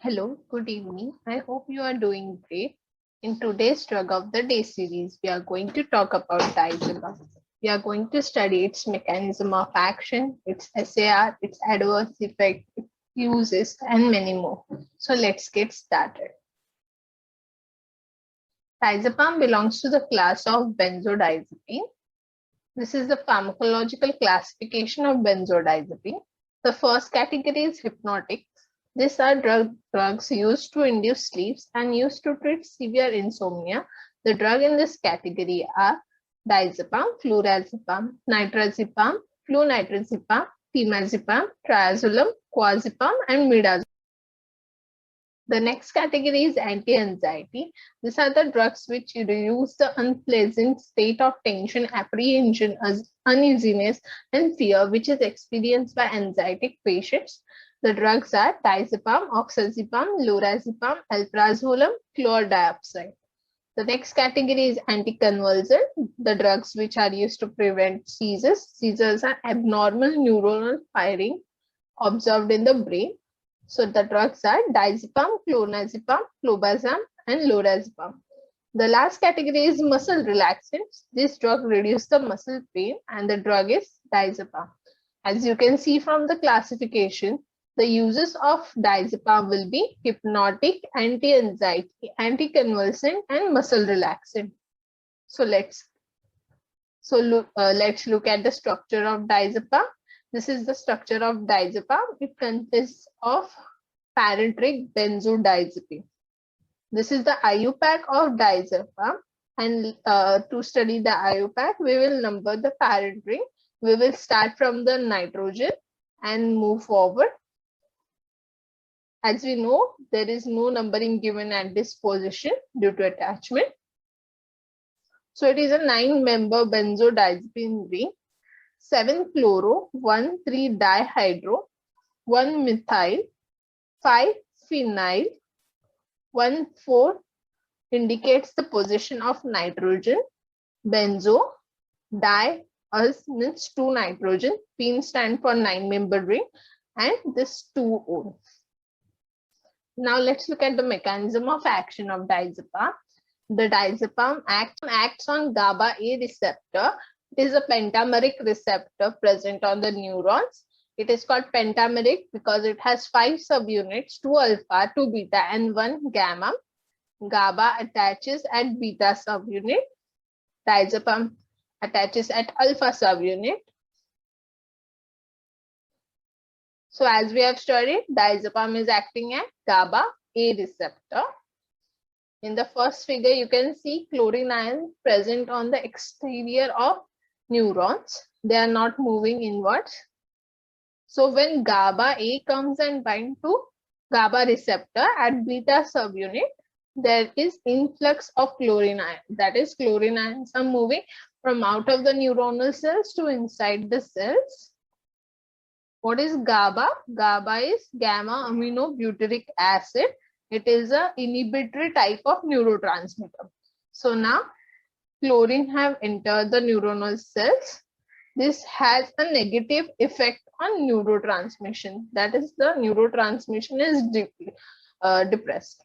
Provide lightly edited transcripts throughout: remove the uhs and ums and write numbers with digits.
Hello, good evening. I hope you are doing great. In today's Drug of the Day series, we are going to talk about diazepam. We are going to study its mechanism of action, its SAR, its adverse effect, its uses, and many more. So let's get started. Diazepam belongs to the class of benzodiazepine. This is the pharmacological classification of benzodiazepine. The first category is hypnotic. These are drugs used to induce sleeps and used to treat severe insomnia. The drugs in this category are diazepam, flurazepam, nitrazepam, flunitrazepam, temazepam, triazolam, quazepam, and midazolam. The next category is anti-anxiety. These are the drugs which reduce the unpleasant state of tension, apprehension, uneasiness, and fear which is experienced by anxietic patients. The drugs are diazepam, oxazepam, lorazepam, alprazolam, chlordiazepic. The next category is anticonvulsant, the drugs which are used to prevent seizures. Seizures are abnormal neuronal firing observed in the brain. So the drugs are diazepam, clonazepam, clobazam, and lorazepam. The last category is muscle relaxants. This drug reduces the muscle pain and the drug is diazepam. As you can see from the classification, the uses of diazepam will be hypnotic, anti-anxiety, anticonvulsant, and muscle relaxant. So let's look at the structure of diazepam. This is the structure of diazepam. It consists of parent ring benzodiazepine. This is the IUPAC of diazepam. And to study the IUPAC, we will number the parent ring. We will start from the nitrogen and move forward. As we know, there is no numbering given at this position due to attachment. So it is a 9-member benzodiazepine ring. 7-chloro, 1,3-dihydro, 1-methyl, 5-phenyl, 1,4 indicates the position of nitrogen. Benzo, di means 2 nitrogen. Pene stand for 9-member ring, and this 2-O. Now let's look at the mechanism of action of diazepam. The diazepam acts on GABA A receptor. It is a pentameric receptor present on the neurons. It is called pentameric because it has 5 subunits, 2 alpha, 2 beta, and 1 gamma. GABA attaches at beta subunit. Diazepam attaches at alpha subunit. So as we have studied, diazepam is acting at GABA A receptor. In the first figure, you can see chlorine ions present on the exterior of neurons. They are not moving inwards. So when GABA A comes and binds to GABA receptor at beta subunit, there is influx of chlorine ions. That is, chlorine ions are moving from out of the neuronal cells to inside the cells. What is GABA? GABA is gamma aminobutyric acid. It is an inhibitory type of neurotransmitter. So now chlorine have entered the neuronal cells. This has a negative effect on neurotransmission. That is, the neurotransmission is depressed.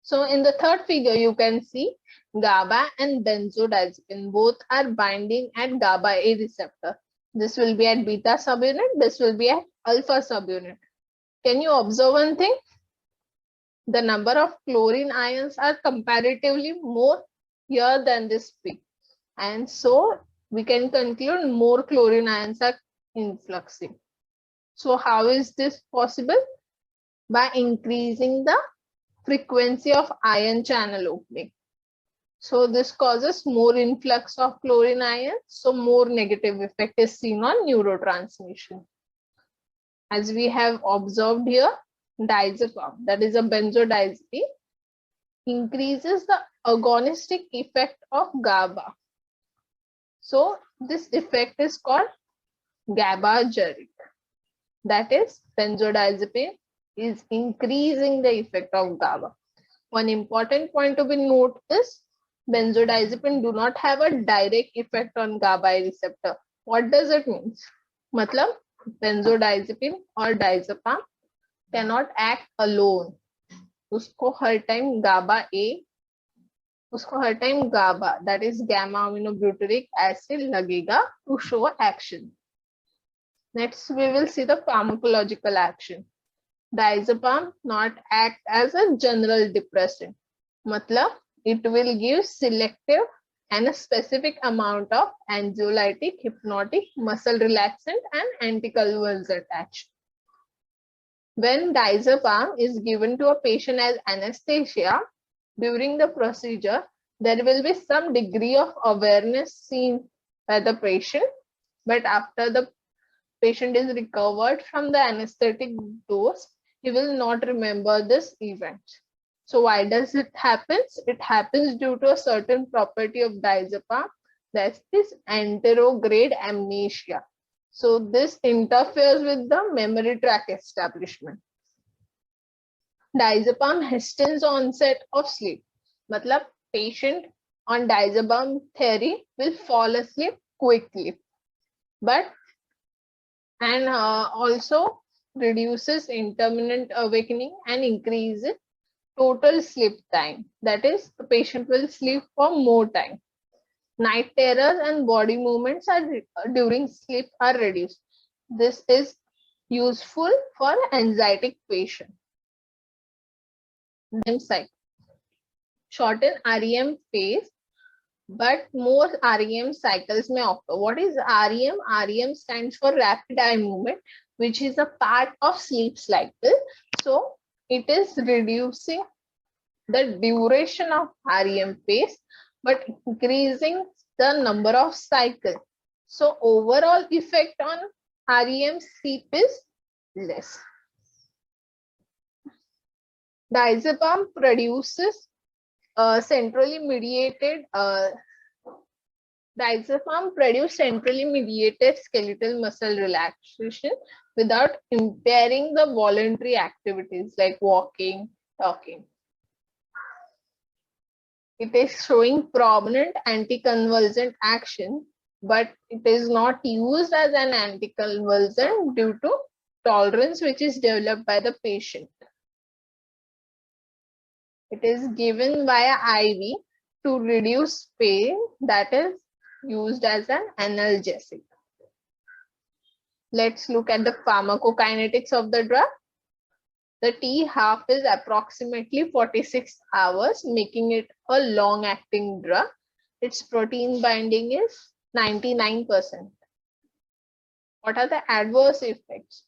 So in the third figure, you can see GABA and benzodiazepine both are binding at GABA A receptor. This will be at beta subunit. This will be at alpha subunit. Can you observe one thing? The number of chlorine ions are comparatively more here than this peak. And so we can conclude more chlorine ions are influxing. So how is this possible? By increasing the frequency of ion channel opening. So this causes more influx of chlorine ions. So more negative effect is seen on neurotransmission. As we have observed here, diazepam, that is a benzodiazepine, increases the agonistic effect of GABA. So this effect is called GABAergic. That is, benzodiazepine is increasing the effect of GABA. One important point to be noted is benzodiazepine do not have a direct effect on GABA receptor. What does it mean? Matlab, benzodiazepine or diazepam cannot act alone. उसको हर time GABA A, उसको हर time GABA, that is gamma aminobutyric acid लगेगा to show action. Next, we will see the pharmacological action. Diazepam not act as a general depressant. मतलब it will give selective and a specific amount of anxiolytic, hypnotic, muscle relaxant, and anticonvulsant action. When diazepam is given to a patient as anesthesia during the procedure, there will be some degree of awareness seen by the patient, but after the patient is recovered from the anesthetic dose, he will not remember this event. So why does it happen? It happens due to a certain property of diazepam, that is anterograde amnesia. So this interferes with the memory track establishment. Diazepam hastens onset of sleep. मतलब patient on diazepam theory will fall asleep quickly, but and also reduces intermittent awakening and increases total sleep time. That is, the patient will sleep for more time. Night terrors and body movements are during sleep are reduced. This is useful for anxiety patient. REM cycle. Shorten REM phase, but more REM cycles may occur. What is REM? REM stands for rapid eye movement, which is a part of sleep cycle. So it is reducing the duration of REM phase, but increasing the number of cycles. So overall effect on REM sleep is less. Diazepam produces centrally mediated skeletal muscle relaxation without impairing the voluntary activities like walking, talking. It is showing prominent anticonvulsant action, but it is not used as an anticonvulsant due to tolerance which is developed by the patient. It is given via IV to reduce pain, that is used as an analgesic. Let's look at the pharmacokinetics of the drug. The T half is approximately 46 hours, making it a long-acting drug. Its protein binding is 99%. What are the adverse effects?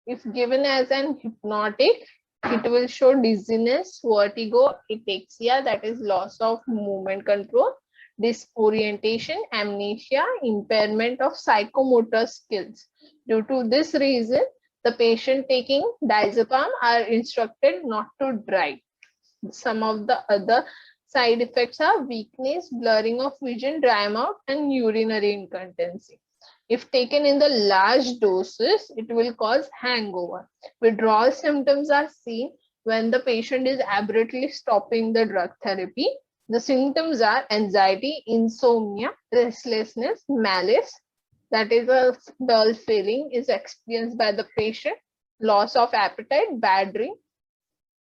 If given as an hypnotic, it will show dizziness, vertigo, ataxia, that is loss of movement control, disorientation, amnesia, impairment of psychomotor skills. Due to this reason, the patient taking diazepam are instructed not to drive. Some of the other side effects are weakness, blurring of vision, dry mouth, and urinary incontinency. If taken in the large doses, it will cause hangover. Withdrawal symptoms are seen when the patient is abruptly stopping the drug therapy. The symptoms are anxiety, insomnia, restlessness, malaise, that is a dull feeling is experienced by the patient, loss of appetite, bad dream,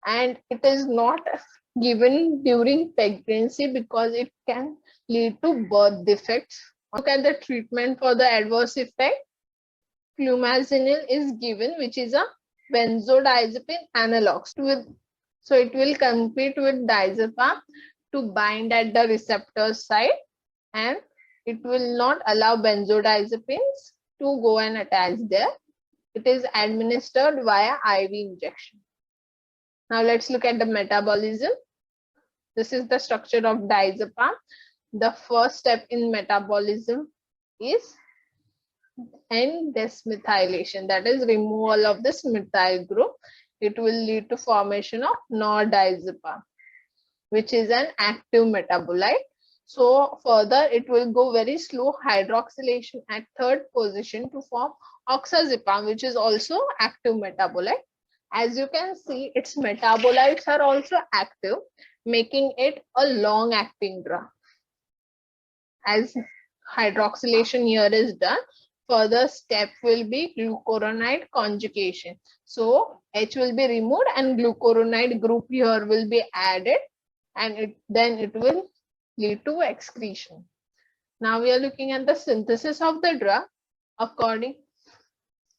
and it is not given during pregnancy because it can lead to birth defects. Look at the treatment for the adverse effect. Flumazenil is given, which is a benzodiazepine analog. So it will compete with diazepam to bind at the receptor site, and it will not allow benzodiazepines to go and attach there. It is administered via IV injection. Now let's look at the metabolism. This is the structure of diazepam. The first step in metabolism is N-desmethylation, that is removal of this methyl group. It will lead to formation of nordiazepam, which is an active metabolite. So further, it will go very slow hydroxylation at third position to form oxazepam, which is also active metabolite. As you can see, its metabolites are also active, making it a long-acting drug. As hydroxylation here is done, further step will be glucuronide conjugation. So H will be removed and glucuronide group here will be added, and then it will lead to excretion. Now we are looking at the synthesis of the drug.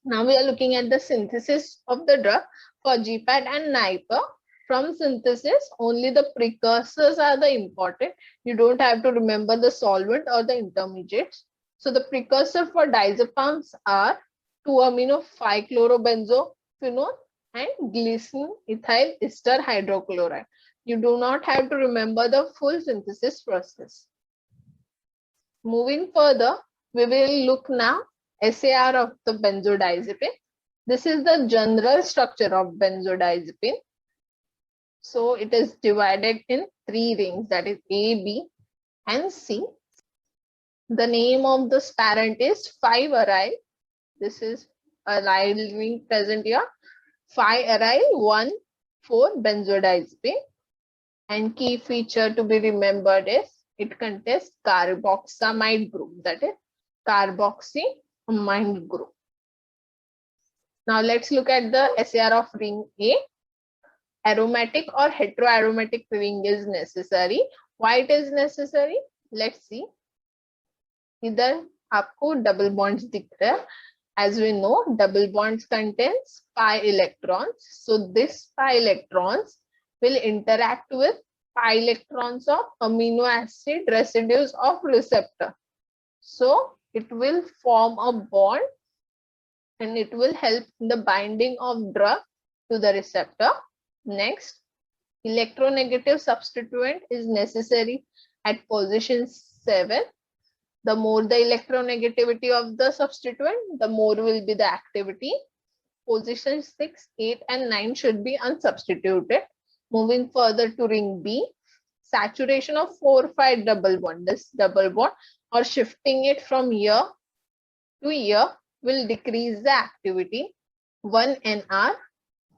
Now we are looking at the synthesis of the drug for GPAT and NIPER. From synthesis, only the precursors are the important. You don't have to remember the solvent or the intermediates. So the precursor for diazepams are 2-amino-5-chlorobenzophenone and glycine ethyl ester hydrochloride. You do not have to remember the full synthesis process. Moving further, we will look now SAR of the benzodiazepine. This is the general structure of benzodiazepine. So it is divided in 3 rings, that is A, B, and C. The name of this parent is 5-aryl. This is aryl ring present here. 5-aryl 1,4-benzodiazepine. And key feature to be remembered is it contains carboxamide group, that is carboxyamide group. Now let's look at the SAR of ring A. Aromatic or heteroaromatic ring is necessary. Why it is necessary? Let's see. इधर आपको double bonds दिख रहा है. As we know, double bonds contains pi electrons. So this pi electrons will interact with pi electrons of amino acid residues of receptor. So it will form a bond and it will help in the binding of drug to the receptor. Next, electronegative substituent is necessary at position 7. The more the electronegativity of the substituent, the more will be the activity. Position 6, 8, and 9 should be unsubstituted. Moving further to ring B, saturation of 4,5 double bond. This double bond or shifting it from here to here will decrease the activity. 1 NR,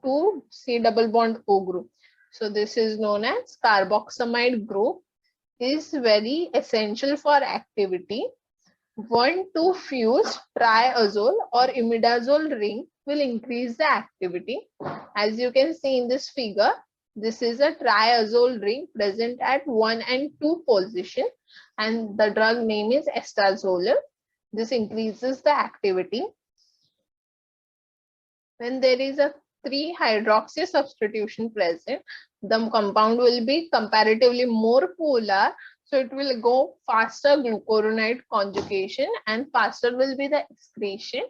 2 C double bond O group. So this is known as carboxamide group is very essential for activity. 1,2 fused triazole or imidazole ring will increase the activity. As you can see in this figure, this is a triazole ring present at 1 and 2 position, and the drug name is estrazolam. This increases the activity. When there is a 3-hydroxy substitution present, the compound will be comparatively more polar, so it will go faster glucuronide conjugation and faster will be the excretion.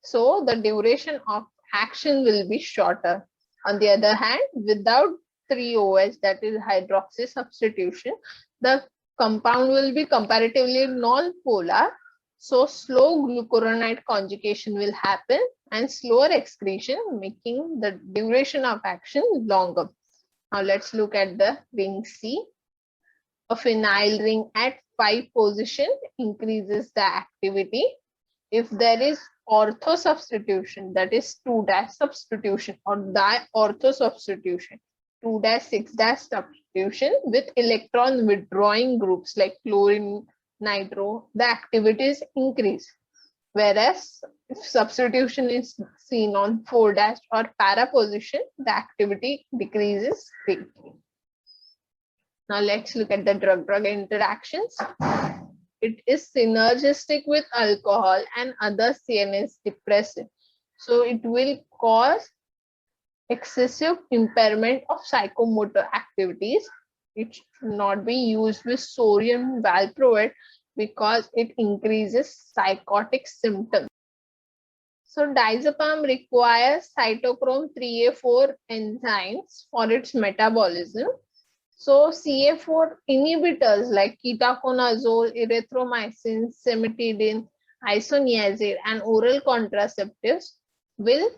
So the duration of action will be shorter. On the other hand, without 3-OH, that is hydroxy substitution, the compound will be comparatively non-polar. So slow glucuronide conjugation will happen and slower excretion, making the duration of action longer. Now let's look at the ring C. A phenyl ring at 5 position increases the activity. If there is ortho substitution, that is 2' substitution or diortho substitution, 2'6' substitution with electron withdrawing groups like chlorine, nitro, the activities increase. Whereas if substitution is seen on 4' or para position, the activity decreases greatly. Now let's look at the drug-drug interactions. It is synergistic with alcohol and other CNS depressant. So it will cause excessive impairment of psychomotor activities. It should not be used with sodium valproate because it increases psychotic symptoms. So diazepam requires cytochrome 3A4 enzymes for its metabolism. So CA4 inhibitors like ketoconazole, erythromycin, cimetidine, isoniazid, and oral contraceptives will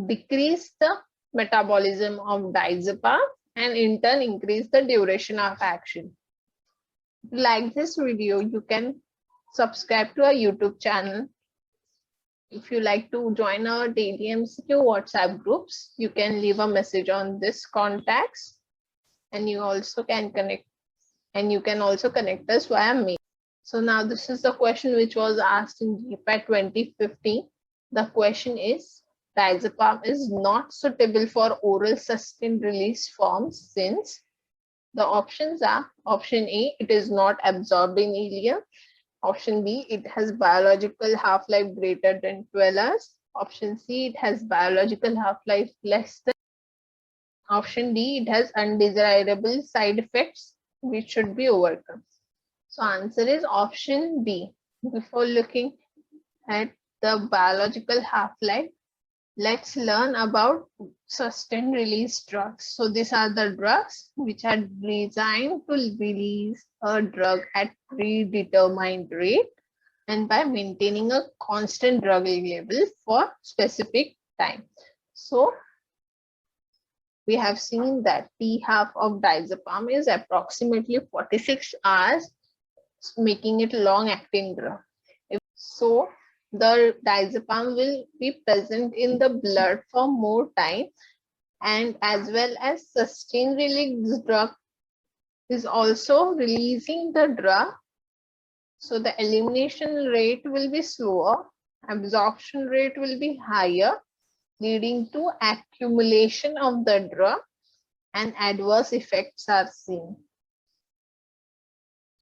decrease the metabolism of diazepam and in turn increase the duration of action. If you like this video, you can subscribe to our YouTube channel. If you like to join our daily MCQ WhatsApp groups, you can leave a message on this contacts, and you also can connect, and you can also connect us via mail. So now this is the question which was asked in GPAT 2015. The question is, diazepam is not suitable for oral sustained release forms since the options are: option A, it is not absorbed in ileum; option B, it has biological half-life greater than 12 hours; option C, it has biological half-life less than; option D, it has undesirable side effects which should be overcome. So answer is option B. Before looking at the biological half-life, let's learn about sustained release drugs. So these are the drugs which are designed to release a drug at predetermined rate and by maintaining a constant drug level for specific time. So we have seen that T half of diazepam is approximately 46 hours, making it long-acting drug. So the diazepam will be present in the blood for more time, and as well as sustained release drug is also releasing the drug. So the elimination rate will be slower, absorption rate will be higher, leading to accumulation of the drug and adverse effects are seen.